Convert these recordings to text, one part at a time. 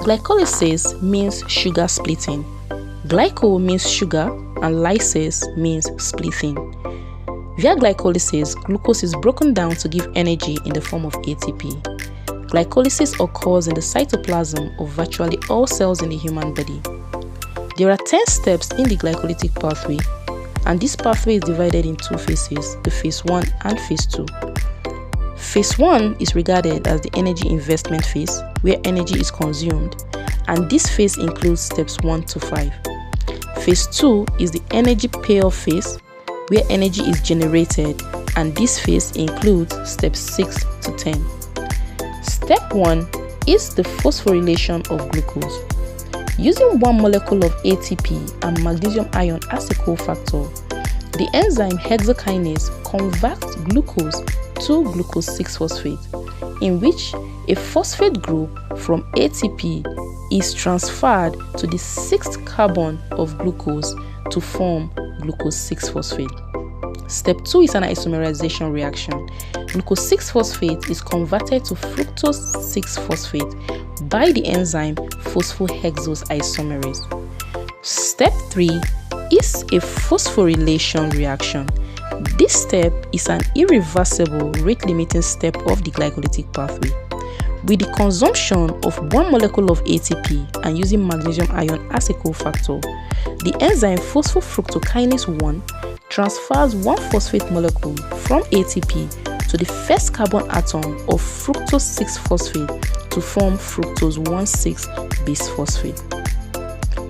Glycolysis means sugar splitting. Glyco means sugar and lysis means splitting. Via glycolysis, glucose is broken down to give energy in the form of ATP. Glycolysis occurs in the cytoplasm of virtually all cells in the human body. There are 10 steps in the glycolytic pathway, and this pathway is divided in two phases, the phase 1 and phase 2. Phase 1 is regarded as the energy investment phase, where energy is consumed, and this phase includes steps 1 to 5. Phase 2 is the energy payoff phase, where energy is generated, and this phase includes steps 6 to 10. Step 1 is the phosphorylation of glucose. Using one molecule of ATP and magnesium ion as a cofactor, the enzyme hexokinase converts glucose to glucose 6-phosphate, in which a phosphate group from ATP is transferred to the 6th carbon of glucose to form glucose 6-phosphate. Step 2 is an isomerization reaction. Glucose 6-phosphate is converted to fructose 6-phosphate by the enzyme phosphohexose isomerase. Step 3 is a phosphorylation reaction. This step is an irreversible rate-limiting step of the glycolytic pathway. With the consumption of one molecule of ATP and using magnesium ion as a cofactor, the enzyme phosphofructokinase 1 transfers one phosphate molecule from ATP to the first carbon atom of fructose 6-phosphate to form fructose 1,6-bisphosphate.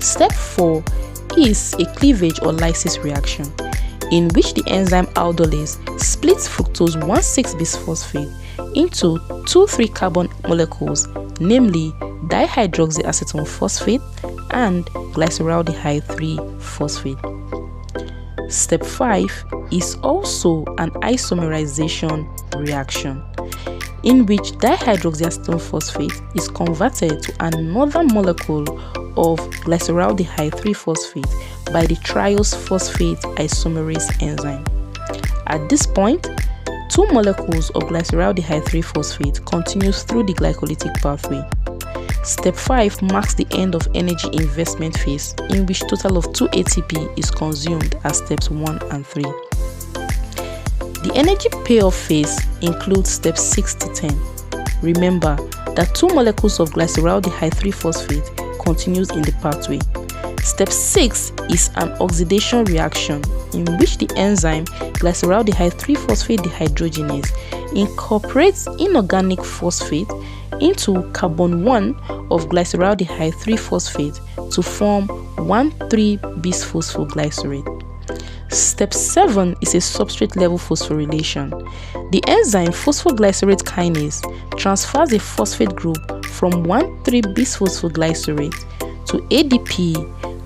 Step 4 is a cleavage or lysis reaction, in which the enzyme aldolase splits fructose 1,6-bisphosphate into two 3-carbon molecules, namely dihydroxyacetone phosphate and glyceraldehyde 3-phosphate. Step 5 is also an isomerization reaction, in which dihydroxyacetone phosphate is converted to another molecule of glyceraldehyde 3-phosphate by the triose phosphate isomerase enzyme. At this point, two molecules of glyceraldehyde 3-phosphate continues through the glycolytic pathway. Step 5 marks the end of energy investment phase, in which total of 2 ATP is consumed as steps 1 and 3. The energy payoff phase includes steps 6 to 10. Remember that 2 molecules of glyceraldehyde 3-phosphate continues in the pathway. Step 6 is an oxidation reaction, in which the enzyme glyceraldehyde 3-phosphate dehydrogenase incorporates inorganic phosphate into carbon 1 of glyceraldehyde 3-phosphate to form 1,3-bisphosphoglycerate. Step 7 is a substrate level phosphorylation. The enzyme phosphoglycerate kinase transfers a phosphate group from 1,3-bisphosphoglycerate to ADP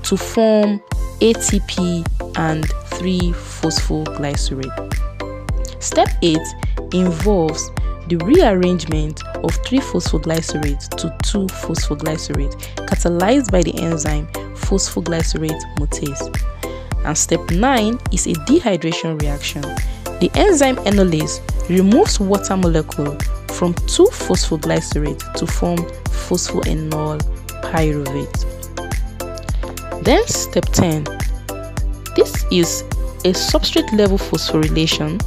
to form ATP and 3-phosphoglycerate. Step 8 involves the rearrangement of 3-phosphoglycerate to 2-phosphoglycerate catalyzed by the enzyme phosphoglycerate mutase. And step 9 is a dehydration reaction. The enzyme enolase removes water molecule from 2-phosphoglycerate to form phosphoenol pyruvate. Then step 10. This is a substrate level phosphorylation.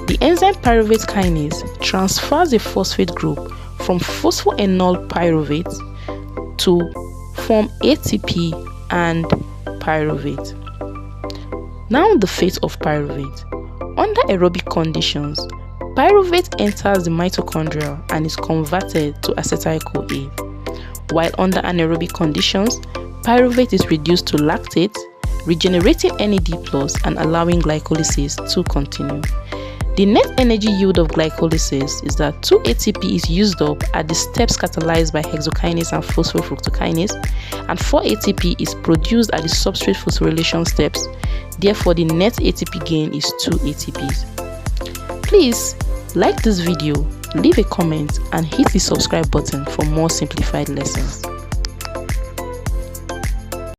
The enzyme pyruvate kinase transfers a phosphate group from phosphoenol pyruvate to form ATP and pyruvate. Now the fate of pyruvate. Under aerobic conditions, pyruvate enters the mitochondria and is converted to acetyl-CoA. While under anaerobic conditions, pyruvate is reduced to lactate, regenerating NAD+ and allowing glycolysis to continue. The net energy yield of glycolysis is that 2 ATP is used up at the steps catalyzed by hexokinase and phosphofructokinase, and 4 ATP is produced at the substrate phosphorylation steps. Therefore, the net ATP gain is 2 ATPs. Please like this video, leave a comment, and hit the subscribe button for more simplified lessons.